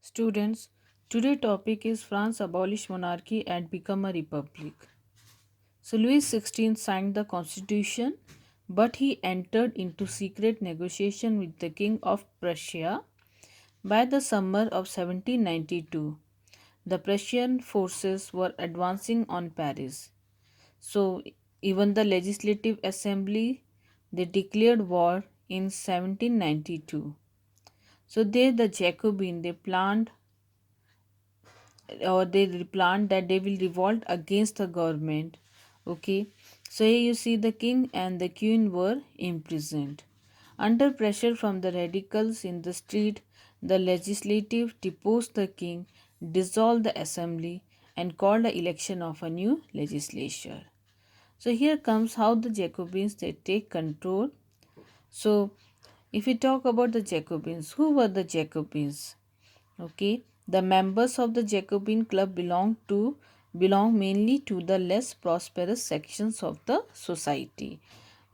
Students, today topic is France abolished monarchy and become a republic. So Louis XVI signed the constitution, but he entered into secret negotiation with the King of Prussia. By the summer of 1792, the Prussian forces were advancing on Paris. So even the Legislative Assembly they declared war in 1792. So they the Jacobin they planned or they planned that they will revolt against the government. Okay, so here you see the king and the queen were imprisoned. Under pressure from the radicals in the street, the legislative deposed the king, dissolved the assembly, and called the election of a new legislature. So here comes how the Jacobins they take control. So if we talk about the Jacobins, who were the Jacobins? Okay, the members of the Jacobin club belong mainly to the less prosperous sections of the society.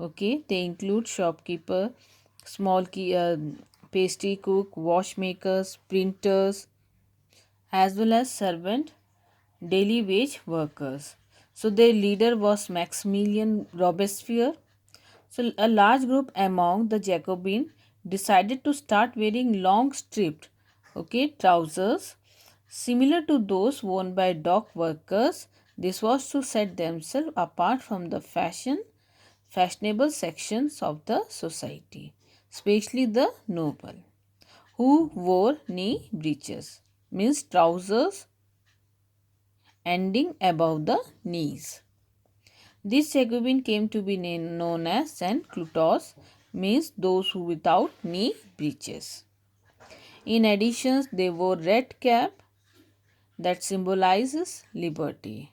Okay, they include shopkeeper, small pastry cook, watchmakers, printers, as well as servant, daily wage workers. So their leader was Maximilian Robespierre. So a large group among the Jacobin decided to start wearing long striped trousers similar to those worn by dock workers. This was to set themselves apart from the fashionable sections of the society, especially the noble, who wore knee breeches, means trousers ending above the knees. This Jacobin came to be known as Saint Clotos, means those who without knee breeches. In addition, they wore red cap that symbolizes liberty.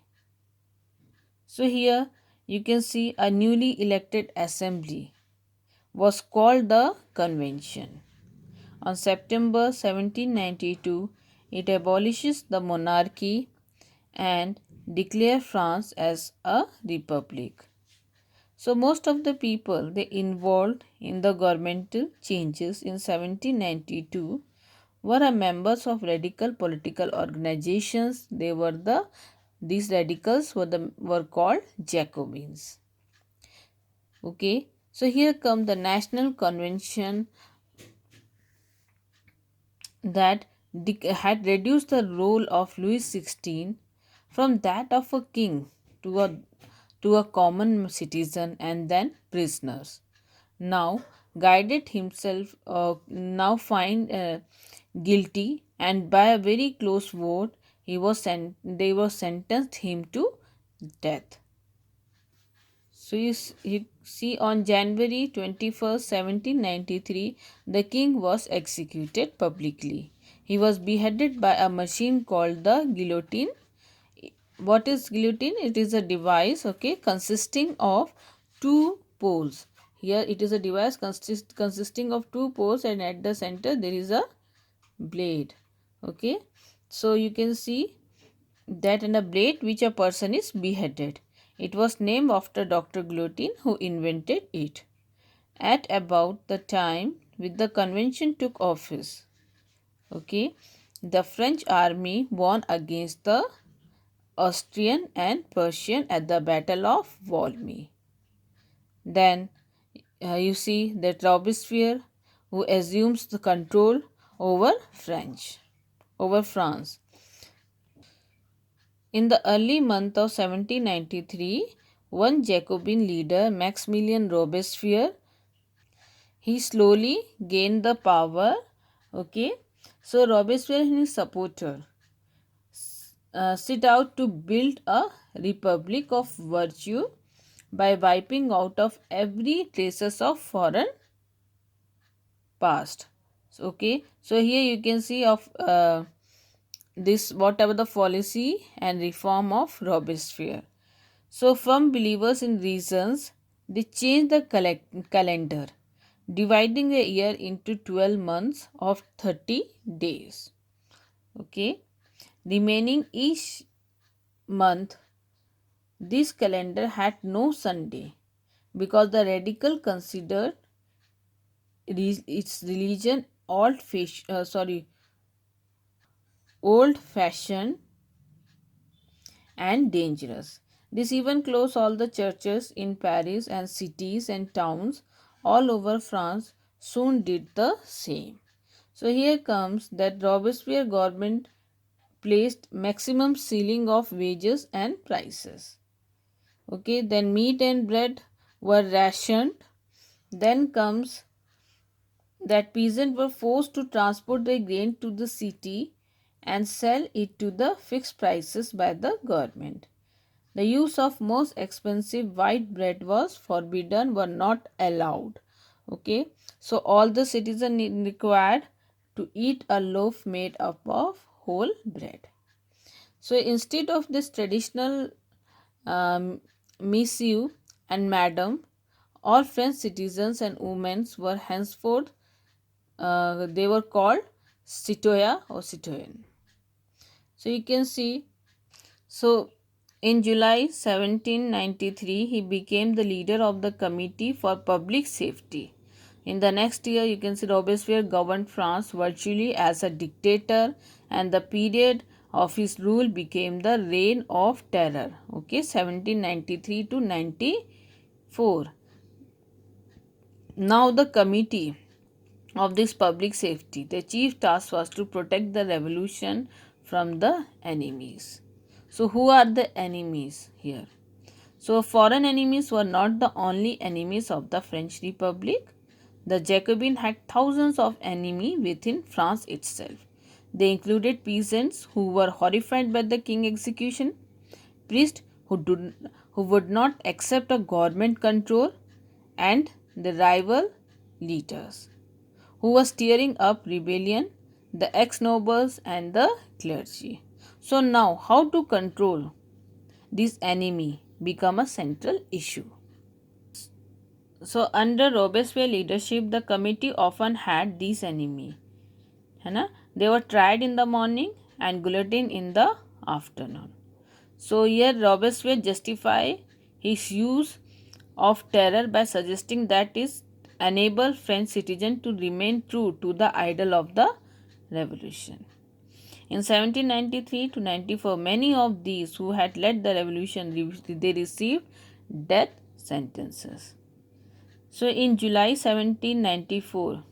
So here you can see a newly elected assembly was called the convention. On September 1792, it abolishes the monarchy and declares France as a republic. So most of the people they involved in the governmental changes in 1792 were members of radical political organizations. These radicals were called Jacobins. Okay, so here come the National Convention that had reduced the role of Louis XVI from that of a king to a common citizen and then prisoners. Now guided himself now find guilty, and by a very close vote they were sentenced him to death. So you see on January 21st, 1793, the king was executed publicly. He was beheaded by a machine called the guillotine. What is guillotine? It is a device, consisting of two poles. Here it is a device consisting of two poles, and at the center there is a blade. Okay, so you can see that in a blade which a person is beheaded. It was named after Dr. Guillotine who invented it. At about the time with the convention took office, okay, the French army won against the Austrian and Persian at the Battle of Valmy. Then you see that Robespierre who assumes the control over France. In the early month of 1793, one Jacobin leader, Maximilian Robespierre, he slowly gained the power. Okay, so Robespierre and his supporter set out to build a republic of virtue by wiping out of every traces of foreign past. Okay, so here you can see of this whatever the policy and reform of Robespierre. So from believers in reasons, they changed the calendar, dividing the year into 12 months of 30 days. Okay, remaining each month, this calendar had no Sunday because the radical considered its religion old fashioned and dangerous. This even closed all the churches in Paris, and cities and towns all over France soon did the same. So here comes that Robespierre government placed maximum ceiling of wages and prices. Okay, then meat and bread were rationed. Then comes that peasants were forced to transport their grain to the city and sell it to the fixed prices by the government. The use of most expensive white bread was forbidden, were not allowed. Okay, so all the citizens required to eat a loaf made up of whole bread. So instead of this traditional monsieur and madam, all French citizens and women were henceforth they were called citoyen or citoyenne. So you can see, so in July 1793 he became the leader of the Committee for Public Safety. In the next year, you can see Robespierre governed France virtually as a dictator, and the period of his rule became the Reign of Terror. Okay, 1793 to 94. Now the committee of this public safety, the chief task was to protect the revolution from the enemies. So who are the enemies here? So foreign enemies were not the only enemies of the French Republic. The Jacobins had thousands of enemies within France itself. They included peasants who were horrified by the king's execution, priests who would not accept a government control, and the rival leaders who were stirring up rebellion, the ex-nobles and the clergy. So now how to control this enemy become a central issue. So under Robespierre leadership, the committee often had these enemy. है ना? They were tried in the morning and guillotined in the afternoon. So here Robespierre justify his use of terror by suggesting that it enable French citizens to remain true to the idol of the revolution. In 1793 to 94, many of these who had led the revolution they received death sentences. So in July 1794,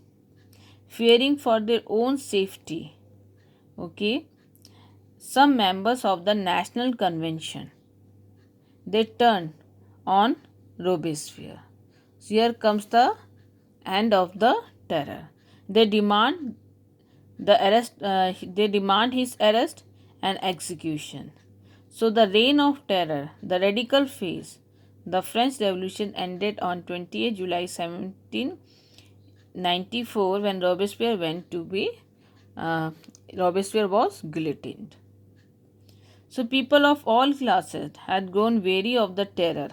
fearing for their own safety, okay, some members of the National Convention, they turned on Robespierre. So here comes the end of the terror. They demand they demand his arrest and execution. So the reign of terror, the radical phase, the French Revolution ended on 28 July 1794 when Robespierre went to be Robespierre was guillotined. So people of all classes had grown weary of the terror.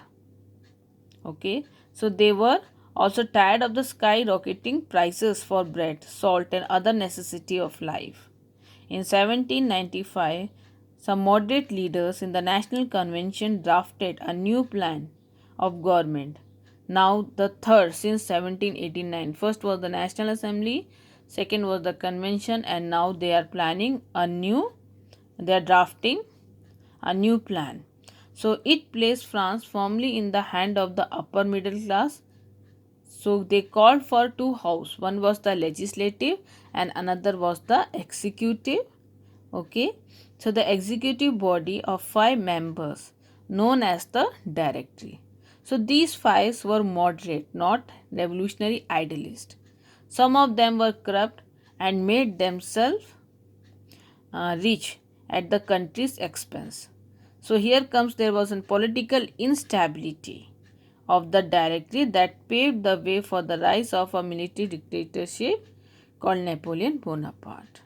Okay, so they were also tired of the skyrocketing prices for bread, salt, and other necessity of life. In 1795, some moderate leaders in the National Convention drafted a new plan of government. Now the third since 1789. First was the National Assembly, second was the Convention, and now they are drafting a new plan. So it placed France firmly in the hand of the upper middle class. So they called for two houses. One was the legislative and another was the executive. Okay. So the executive body of 5 members known as the Directory. So these 5 were moderate, not revolutionary idealists. Some of them were corrupt and made themselves rich at the country's expense. So here comes there was a political instability of the Directory that paved the way for the rise of a military dictatorship called Napoleon Bonaparte.